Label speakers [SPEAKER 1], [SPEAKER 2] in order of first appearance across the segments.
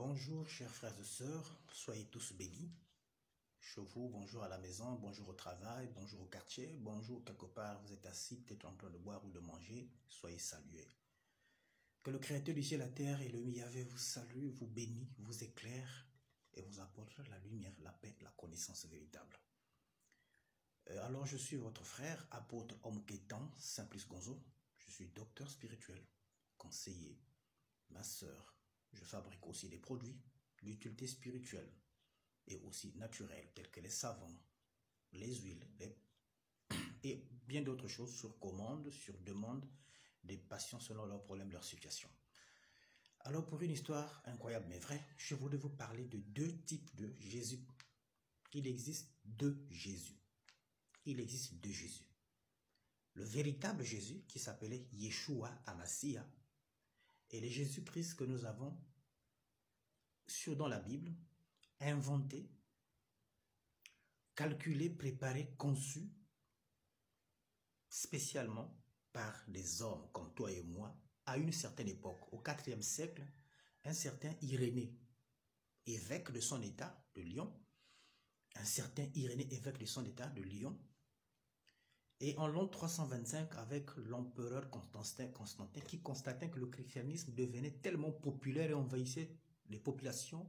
[SPEAKER 1] Bonjour chers frères et sœurs, soyez tous bénis. Chez vous, bonjour à la maison, bonjour au travail, bonjour au quartier, bonjour quelque part, vous êtes assis, peut-être en train de boire ou de manger, soyez salués. Que le Créateur du ciel et la terre et le Yahvé vous salue, vous bénit, vous éclaire et vous apporte la lumière, la paix, la connaissance véritable. Alors je suis votre frère, apôtre Omketan, Simplice Gonzo. Je suis docteur spirituel, conseiller, masseur. Je fabrique aussi des produits d'utilité spirituelle et aussi naturels, tels que les savons, les huiles et bien d'autres choses sur commande, sur demande des patients selon leurs problèmes, leur situation. Alors pour une histoire incroyable mais vraie, je voudrais vous parler de deux types de Jésus. Il existe deux Jésus. Il existe deux Jésus. Le véritable Jésus qui s'appelait Yeshua Hamashiach et le Jésus-Christ que nous avons dans la Bible, inventé, calculé, préparé, conçu spécialement par des hommes comme toi et moi à une certaine époque. Au IVe siècle, un certain Irénée, évêque de son état de Lyon, et en l'an 325 avec l'empereur Constantin qui constatait que le christianisme devenait tellement populaire et envahissait les populations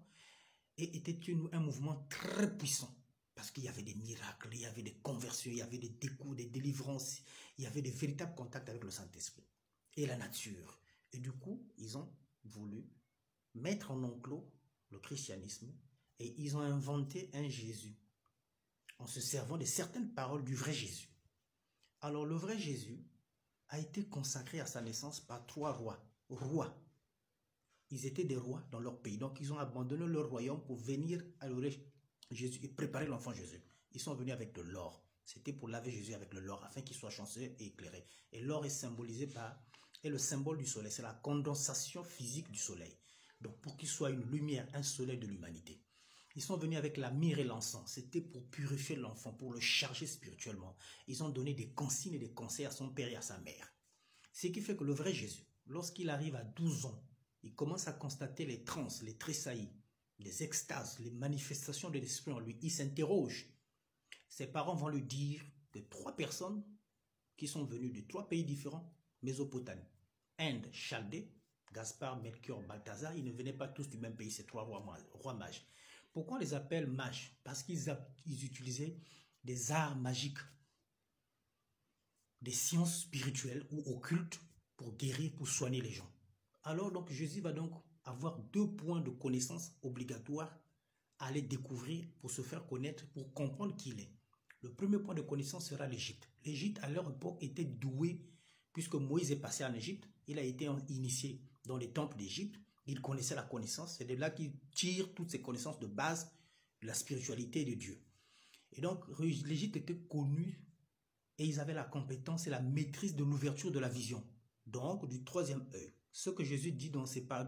[SPEAKER 1] et était un mouvement très puissant parce qu'il y avait des miracles, il y avait des conversions, il y avait des découps, des délivrances, il y avait des véritables contacts avec le Saint-Esprit et la nature. Et du coup, ils ont voulu mettre en enclos le christianisme et ils ont inventé un Jésus en se servant de certaines paroles du vrai Jésus. Alors le vrai Jésus a été consacré à sa naissance par trois rois. Ils étaient des rois dans leur pays, donc ils ont abandonné leur royaume pour venir adorer Jésus et préparer l'enfant Jésus. Ils sont venus avec de l'or. C'était pour laver Jésus avec l'or afin qu'il soit chanceux et éclairé. Et l'or est symbolisé est le symbole du soleil. C'est la condensation physique du soleil. Donc pour qu'il soit une lumière, un soleil de l'humanité. Ils sont venus avec la myrrhe et l'encens. C'était pour purifier l'enfant, pour le charger spirituellement. Ils ont donné des consignes et des conseils à son père et à sa mère. Ce qui fait que le vrai Jésus, lorsqu'il arrive à 12 ans, il commence à constater les transes, les tressaillis, les extases, les manifestations de l'esprit en lui. Il s'interroge. Ses parents vont lui dire que 3 personnes qui sont venues de 3 pays différents, Mésopotamie, Inde, Chaldée, Gaspard, Melchior, Balthazar, ils ne venaient pas tous du même pays, ces 3 rois mages. Pourquoi on les appelle mages? Parce qu'ils utilisaient des arts magiques, des sciences spirituelles ou occultes pour guérir, pour soigner les gens. Alors donc Jésus va donc avoir 2 points de connaissance obligatoires à aller découvrir pour se faire connaître, pour comprendre qui il est. Le premier point de connaissance sera l'Égypte. L'Égypte à leur époque était douée, puisque Moïse est passé en Égypte, il a été initié dans les temples d'Égypte, il connaissait la connaissance, c'est de là qu'il tire toutes ses connaissances de base de la spiritualité de Dieu. Et donc l'Égypte était connue et ils avaient la compétence et la maîtrise de l'ouverture de la vision, donc du 3e œil. Ce que Jésus dit dans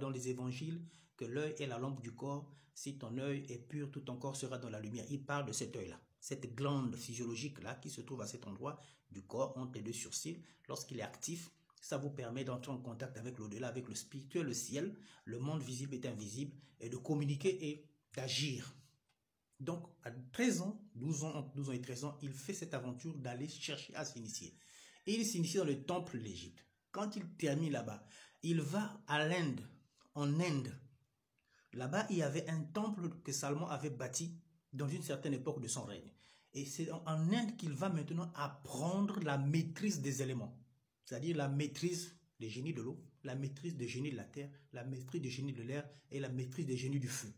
[SPEAKER 1] les évangiles, que l'œil est la lampe du corps, si ton œil est pur, tout ton corps sera dans la lumière. Il parle de cet œil-là, cette glande physiologique-là qui se trouve à cet endroit du corps, entre les 2 sourcils. Lorsqu'il est actif, ça vous permet d'entrer en contact avec l'au-delà, avec le spirituel, le ciel, le monde visible et invisible, et de communiquer et d'agir. Donc, à 13 ans, 12 ans et 13 ans, il fait cette aventure d'aller chercher à s'initier. Et il s'initie dans le temple de l'Égypte. Quand il termine là-bas, il va à l'Inde, en Inde. Là-bas, il y avait un temple que Salomon avait bâti dans une certaine époque de son règne. Et c'est en Inde qu'il va maintenant apprendre la maîtrise des éléments. C'est-à-dire la maîtrise des génies de l'eau, la maîtrise des génies de la terre, la maîtrise des génies de l'air et la maîtrise des génies du feu.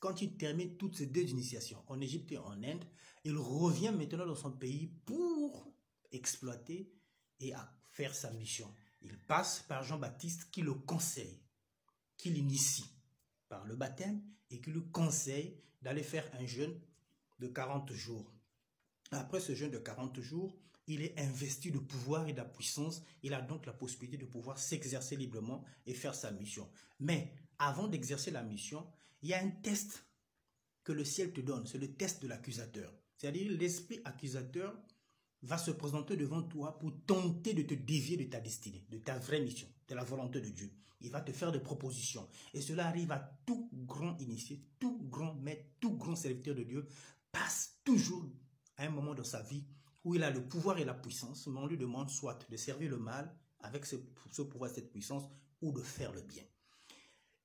[SPEAKER 1] Quand il termine toutes ces 2 initiations, en Égypte et en Inde, il revient maintenant dans son pays pour exploiter et faire sa mission. Il passe par Jean-Baptiste qui le conseille, qui l'initie par le baptême et qui lui conseille d'aller faire un jeûne de 40 jours. Après ce jeûne de 40 jours, il est investi de pouvoir et de la puissance. Il a donc la possibilité de pouvoir s'exercer librement et faire sa mission. Mais avant d'exercer la mission, il y a un test que le ciel te donne. C'est le test de l'accusateur. C'est-à-dire l'esprit accusateur va se présenter devant toi pour tenter de te dévier de ta destinée, de ta vraie mission, de la volonté de Dieu. Il va te faire des propositions. Et cela arrive à tout grand initié, tout grand maître, tout grand serviteur de Dieu, passe toujours à un moment de sa vie où il a le pouvoir et la puissance, mais on lui demande soit de servir le mal avec ce pouvoir, cette puissance, ou de faire le bien.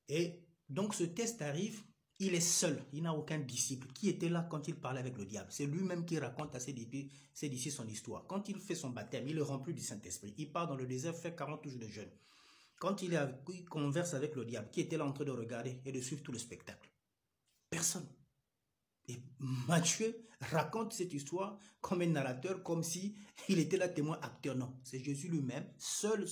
[SPEAKER 1] Et donc ce test arrive, il est seul, il n'a aucun disciple. Qui était là quand il parlait avec le diable? C'est lui-même qui raconte à ses disciples son histoire. Quand il fait son baptême, il est rempli du Saint-Esprit. Il part dans le désert, fait 40 jours de jeûne. Quand il converse avec le diable, qui était là en train de regarder et de suivre tout le spectacle? Personne. Et Matthieu raconte cette histoire comme un narrateur, comme si il était là témoin acteur. Non, c'est Jésus lui-même, seul,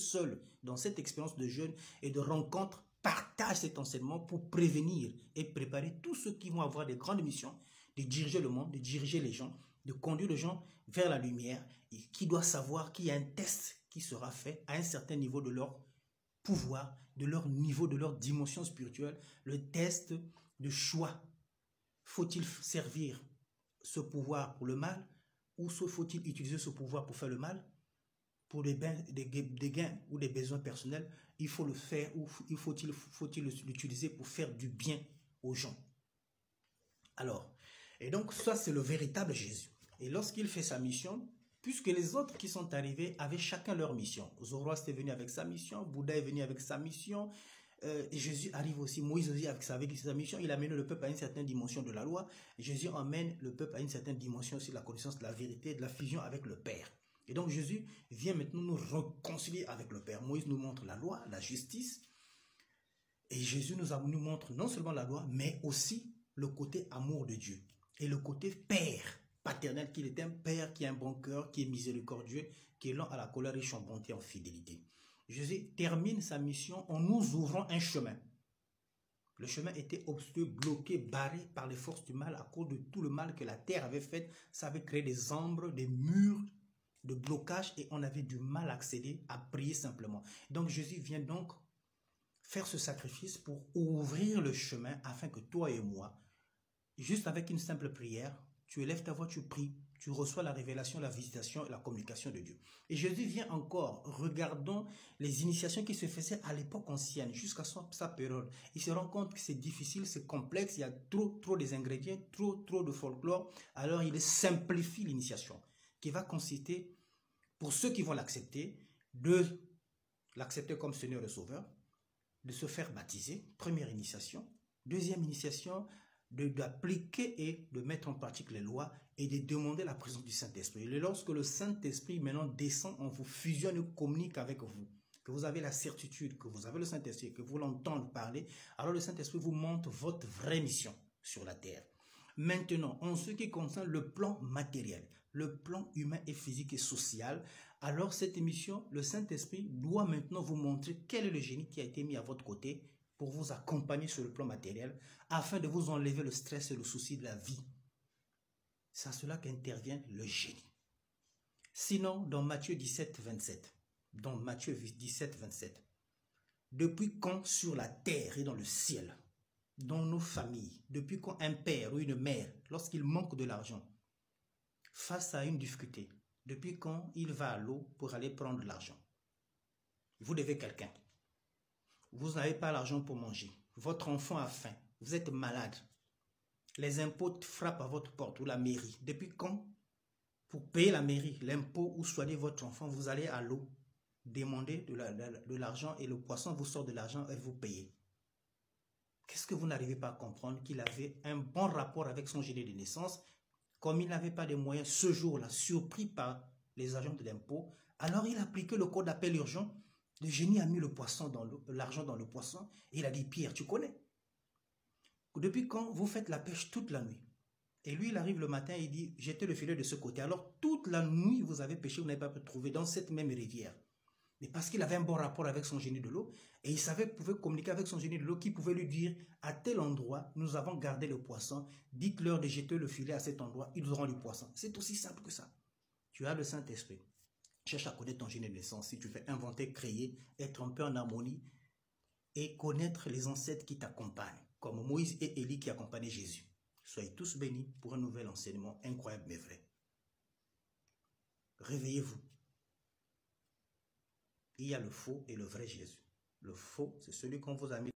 [SPEAKER 1] dans cette expérience de jeûne et de rencontre, partage cet enseignement pour prévenir et préparer tous ceux qui vont avoir des grandes missions, de diriger le monde, de diriger les gens, de conduire les gens vers la lumière, et qui doit savoir qu'il y a un test qui sera fait à un certain niveau de leur pouvoir, de leur niveau, de leur dimension spirituelle, le test de choix. Faut-il servir ce pouvoir pour le mal ou faut-il utiliser ce pouvoir pour faire le mal? Pour des gains ou des besoins personnels, il faut le faire ou faut-il l'utiliser pour faire du bien aux gens? Alors, et donc ça c'est le véritable Jésus. Et lorsqu'il fait sa mission, puisque les autres qui sont arrivés avaient chacun leur mission. Zoroastre est venu avec sa mission, Bouddha est venu avec sa mission, et Jésus arrive aussi, Moïse aussi avec sa mission, il amène le peuple à une certaine dimension de la loi, Jésus emmène le peuple à une certaine dimension aussi de la connaissance de la vérité, de la fusion avec le Père. Et donc Jésus vient maintenant nous réconcilier avec le Père. Moïse nous montre la loi, la justice, et Jésus nous montre non seulement la loi, mais aussi le côté amour de Dieu, et le côté Père, paternel, qu'il est un Père qui a un bon cœur, qui est miséricordieux, qui est lent à la colère, riche en bonté, en fidélité. Jésus termine sa mission en nous ouvrant un chemin. Le chemin était obstrué, bloqué, barré par les forces du mal à cause de tout le mal que la terre avait fait. Ça avait créé des ombres, des murs de blocage et on avait du mal à accéder, à prier simplement. Donc Jésus vient donc faire ce sacrifice pour ouvrir le chemin afin que toi et moi, juste avec une simple prière, tu élèves ta voix, tu pries, tu reçois la révélation, la visitation et la communication de Dieu. Et Jésus vient encore, regardons les initiations qui se faisaient à l'époque ancienne, jusqu'à sa période. Il se rend compte que c'est difficile, c'est complexe, il y a trop des ingrédients, trop de folklore. Alors il simplifie l'initiation, qui va consister, pour ceux qui vont l'accepter, de l'accepter comme Seigneur et Sauveur, de se faire baptiser, première initiation. Deuxième initiation, d'appliquer et de mettre en pratique les lois et de demander la présence du Saint-Esprit. Et lorsque le Saint-Esprit maintenant descend, on vous fusionne et communique avec vous, que vous avez la certitude, que vous avez le Saint-Esprit, que vous l'entendez parler, alors le Saint-Esprit vous montre votre vraie mission sur la terre. Maintenant, en ce qui concerne le plan matériel, le plan humain et physique et social, alors cette mission, le Saint-Esprit doit maintenant vous montrer quel est le génie qui a été mis à votre côté pour vous accompagner sur le plan matériel, afin de vous enlever le stress et le souci de la vie. C'est à cela qu'intervient le génie. Sinon, dans Matthieu 17, 27, depuis quand sur la terre et dans le ciel, dans nos familles, depuis quand un père ou une mère, lorsqu'il manque de l'argent, face à une difficulté, depuis quand il va à l'eau pour aller prendre l'argent? Vous devez quelqu'un. Vous n'avez pas l'argent pour manger. Votre enfant a faim. Vous êtes malade. Les impôts frappent à votre porte ou la mairie. Depuis quand, pour payer la mairie, l'impôt ou soigner votre enfant, vous allez à l'eau, demander de l'argent et le poisson vous sort de l'argent et vous payez? Qu'est-ce que vous n'arrivez pas à comprendre? Qu'il avait un bon rapport avec son génie de naissance, comme il n'avait pas de moyens ce jour-là, surpris par les agents de l'impôt, alors il a appliqué le code d'appel urgent. Le génie a mis l'argent dans le poisson et il a dit: Pierre, tu connais? Depuis quand vous faites la pêche toute la nuit? Et lui, il arrive le matin et il dit: jetez le filet de ce côté. Alors toute la nuit, vous avez pêché, vous n'avez pas pu trouver dans cette même rivière. Mais parce qu'il avait un bon rapport avec son génie de l'eau et il savait, pouvait communiquer avec son génie de l'eau qui pouvait lui dire: à tel endroit, nous avons gardé le poisson, dites-leur de jeter le filet à cet endroit, ils auront le poisson. C'est aussi simple que ça. Tu as le Saint-Esprit. Cherche à connaître ton génie de naissance. Si tu fais inventer, créer, être un peu en harmonie et connaître les ancêtres qui t'accompagnent, comme Moïse et Élie qui accompagnaient Jésus. Soyez tous bénis pour un nouvel enseignement incroyable mais vrai. Réveillez-vous. Il y a le faux et le vrai Jésus. Le faux, c'est celui qu'on vous a mis